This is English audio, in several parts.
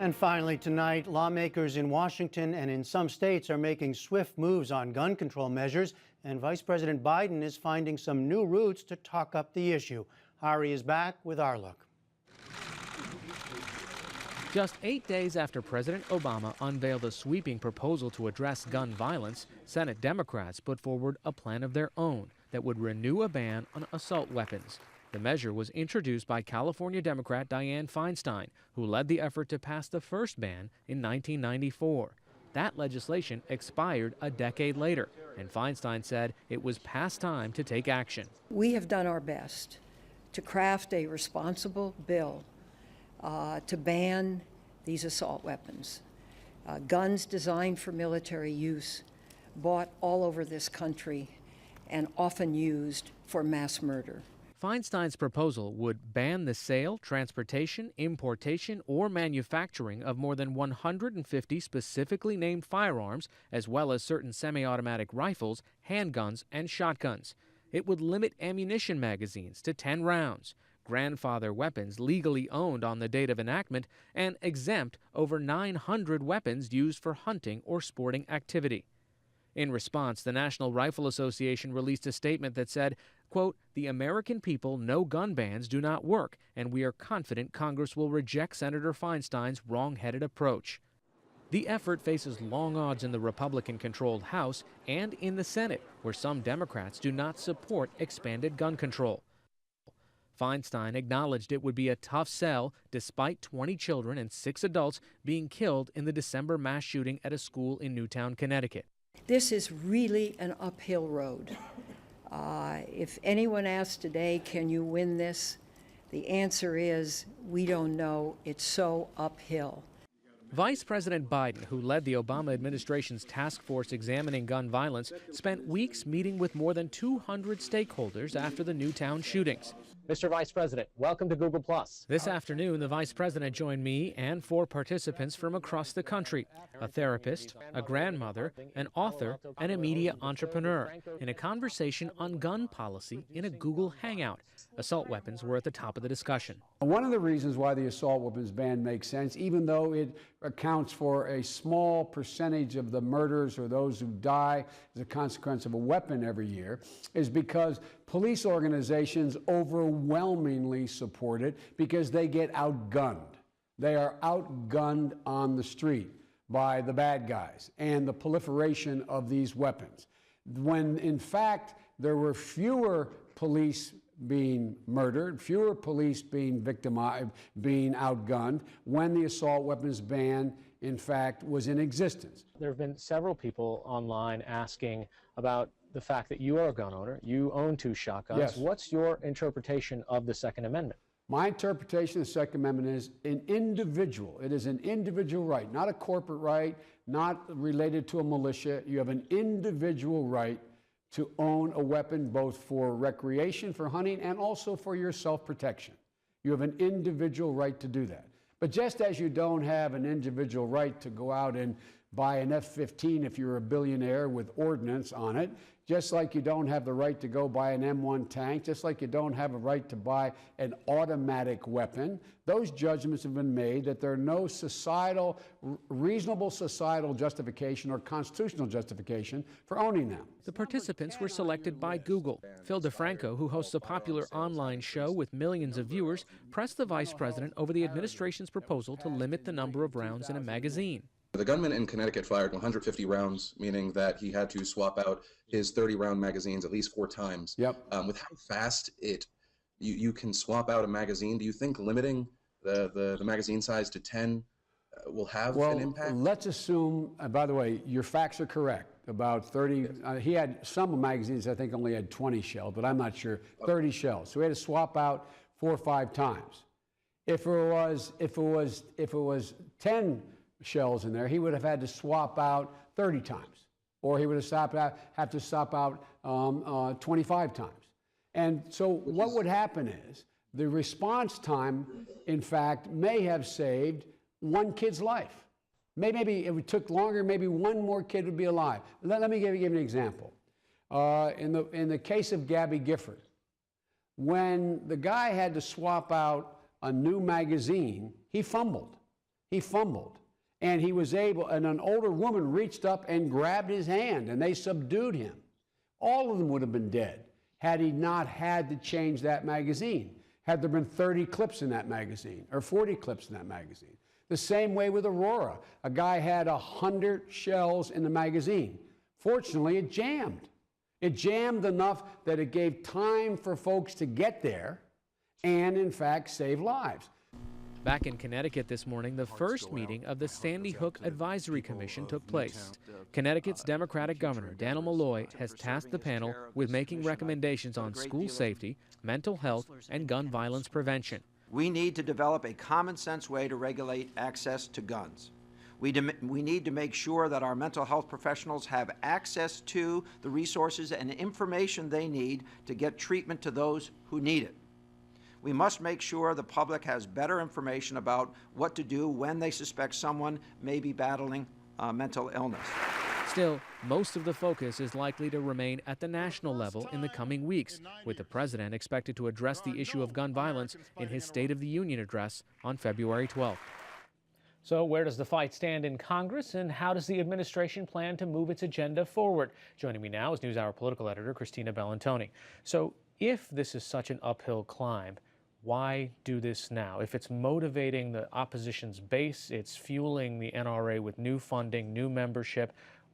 And finally tonight, lawmakers in Washington and in some states are making swift moves on gun control measures, and Vice President Biden is finding some new routes to talk up the issue. Hari is back with our look. Just 8 days after President Obama unveiled a sweeping proposal to address gun violence, Senate Democrats put forward a plan of their own that would renew a ban on assault weapons. The measure was introduced by California Democrat Dianne Feinstein, who led the effort to pass the first ban in 1994. That legislation expired a decade later, and Feinstein said it was past time to take action. We have done our best to craft a responsible bill to ban these assault weapons. Guns designed for military use, bought all over this country, and often used for mass murder. Feinstein's proposal would ban the sale, transportation, importation, or manufacturing of more than 150 specifically named firearms, as well as certain semi-automatic rifles, handguns, and shotguns. It would limit ammunition magazines to 10 rounds, grandfather weapons legally owned on the date of enactment, and exempt over 900 weapons used for hunting or sporting activity. In response, the National Rifle Association released a statement that said, quote, "The American people know gun bans do not work, and we are confident Congress will reject Senator Feinstein's wrong-headed approach." The effort faces long odds in the Republican-controlled House and in the Senate, where some Democrats do not support expanded gun control. Feinstein acknowledged it would be a tough sell despite 20 children and 6 adults being killed in the December mass shooting at a school in Newtown, Connecticut. This is really an uphill road. If anyone asks today, can you win this? The answer is, we don't know. It's so uphill. Vice President Biden, who led the Obama administration's task force examining gun violence, spent weeks meeting with more than 200 stakeholders after the Newtown shootings. Mr. Vice President, welcome to Google+. This afternoon, the Vice President joined me and 4 participants from across the country, a therapist, a grandmother, an author, and a media entrepreneur, in a conversation on gun policy in a Google Hangout. Assault weapons were at the top of the discussion. One of the reasons why the assault weapons ban makes sense, even though it accounts for a small percentage of the murders or those who die as a consequence of a weapon every year, is because police organizations overwhelmingly support it because they get outgunned. They are outgunned on the street by the bad guys and the proliferation of these weapons. When, in fact, there were fewer police being murdered, fewer police being victimized, being outgunned, when the assault weapons ban, in fact, was in existence. There have been several people online asking about the fact that you are a gun owner. You own 2 shotguns. Yes. What's your interpretation of the Second Amendment? My interpretation of the Second Amendment is an individual. It is an individual right, not a corporate right, not related to a militia. You have an individual right to own a weapon both for recreation, for hunting, and also for your self-protection. You have an individual right to do that. But just as you don't have an individual right to go out and buy an F-15 if you're a billionaire with ordnance on it, just like you don't have the right to go buy an M1 tank, just like you don't have a right to buy an automatic weapon, those judgments have been made that there are no reasonable societal justification or constitutional justification for owning them. The participants were selected by Google. Phil DeFranco, who hosts a popular online show with millions of viewers, pressed the vice president over the administration's proposal to limit the number of rounds in a magazine. The gunman in Connecticut fired 150 rounds, meaning that he had to swap out his 30-round magazines at least 4 times. Yep. With how fast you can swap out a magazine, do you think limiting the magazine size to 10 will have an impact? Well, let's assume, by the way, your facts are correct. About 30, he had some magazines I think only had 20 shells, but I'm not sure, 30 shells. So he had to swap out 4 or 5 times. If it was 10 shells in there, he would have had to swap out 30 times, or he would have to swap out 25 times. And so what would happen is the response time, in fact, may have saved 1 kid's life. Maybe if it took longer, maybe 1 more kid would be alive. Let me give you an example. In the case of Gabby Gifford, when the guy had to swap out a new magazine, he fumbled. He fumbled. And he was able, and an older woman reached up and grabbed his hand, and they subdued him. All of them would have been dead had he not had to change that magazine, had there been 30 clips in that magazine or 40 clips in that magazine. The same way with Aurora. A guy had 100 shells in the magazine. Fortunately, it jammed. It jammed enough that it gave time for folks to get there and, in fact, save lives. Back in Connecticut this morning, the first meeting of the Sandy Hook Advisory Commission took place. Connecticut's Democratic Governor, Dannel Malloy, has tasked the panel with making recommendations on school safety, mental health, and gun violence prevention. We need to develop a common-sense way to regulate access to guns. We need to make sure that our mental health professionals have access to the resources and information they need to get treatment to those who need it. We must make sure the public has better information about what to do when they suspect someone may be battling mental illness. Still, most of the focus is likely to remain at the national level in the coming weeks, with the president expected to address the issue of gun violence in his State of the Union address on February 12th. So where does the fight stand in Congress, and how does the administration plan to move its agenda forward? Joining me now is NewsHour political editor Christina Bellantoni. So if this is such an uphill climb, why do this now? If it's motivating the opposition's base, it's fueling the NRA with new funding, new membership,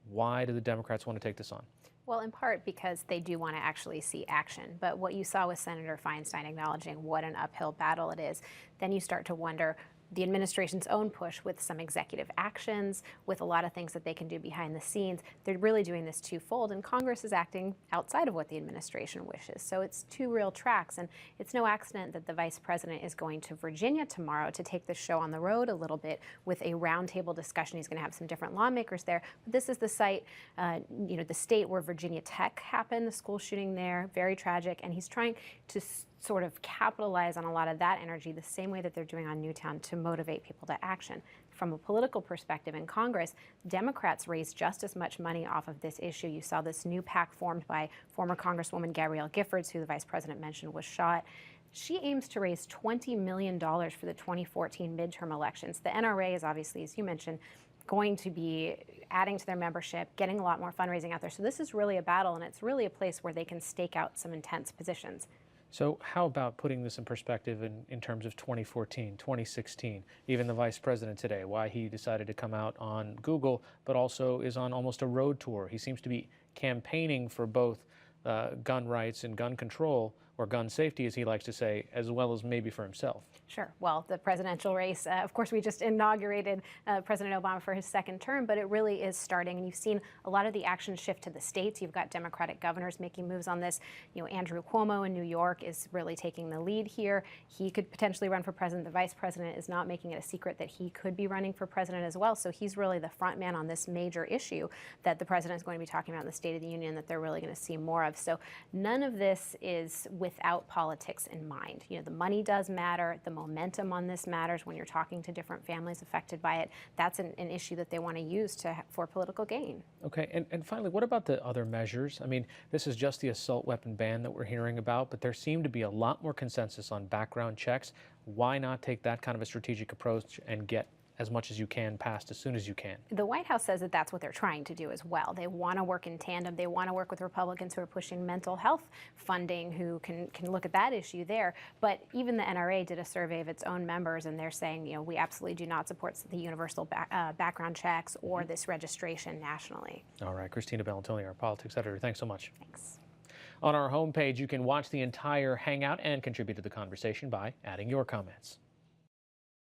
why do the Democrats want to take this on? Well, in part because they do want to actually see action. But what you saw with Senator Feinstein acknowledging what an uphill battle it is, then you start to wonder the administration's own push with some executive actions, with a lot of things that they can do behind the scenes. They're really doing this twofold, and Congress is acting outside of what the administration wishes. So it's two real tracks, and it's no accident that the vice president is going to Virginia tomorrow to take the show on the road a little bit with a roundtable discussion. He's going to have some different lawmakers there. But this is the site, the state where Virginia Tech happened, the school shooting there, very tragic, and he's trying to sort of capitalize on a lot of that energy the same way that they're doing on Newtown to motivate people to action. From a political perspective in Congress, Democrats raised just as much money off of this issue. You saw this new PAC formed by former Congresswoman Gabrielle Giffords, who the vice president mentioned was shot. She aims to raise $20 million for the 2014 midterm elections. The NRA is obviously, as you mentioned, going to be adding to their membership, getting a lot more fundraising out there. So this is really a battle, and it's really a place where they can stake out some intense positions. So how about putting this in perspective in terms of 2014, 2016, even the vice president today, why he decided to come out on Google, but also is on almost a road tour. He seems to be campaigning for both gun rights and gun control, or gun safety, as he likes to say, as well as maybe for himself. Sure. Well, the presidential race, of course, we just inaugurated President Obama for his second term, but it really is starting. And you've seen a lot of the action shift to the states. You've got Democratic governors making moves on this. Andrew Cuomo in New York is really taking the lead here. He could potentially run for president. The vice president is not making it a secret that he could be running for president as well. So he's really the front man on this major issue that the president is going to be talking about in the State of the Union that they're really going to see more of. So none of this is without politics in mind. The money does matter. The momentum on this matters when you're talking to different families affected by it. That's an issue that they want to use for political gain. Okay, and finally, what about the other measures? I mean, this is just the assault weapon ban that we're hearing about, but there seemed to be a lot more consensus on background checks. Why not take that kind of a strategic approach and get as much as you can passed as soon as you can? The White House says that that's what they're trying to do as well. They want to work in tandem. They want to work with Republicans who are pushing mental health funding, who can look at that issue there. But even the NRA did a survey of its own members, and they're saying, we absolutely do not support the universal background checks or this registration nationally. All right, Christina Bellantoni, our politics editor, thanks so much. Thanks. On our homepage, you can watch the entire Hangout and contribute to the conversation by adding your comments.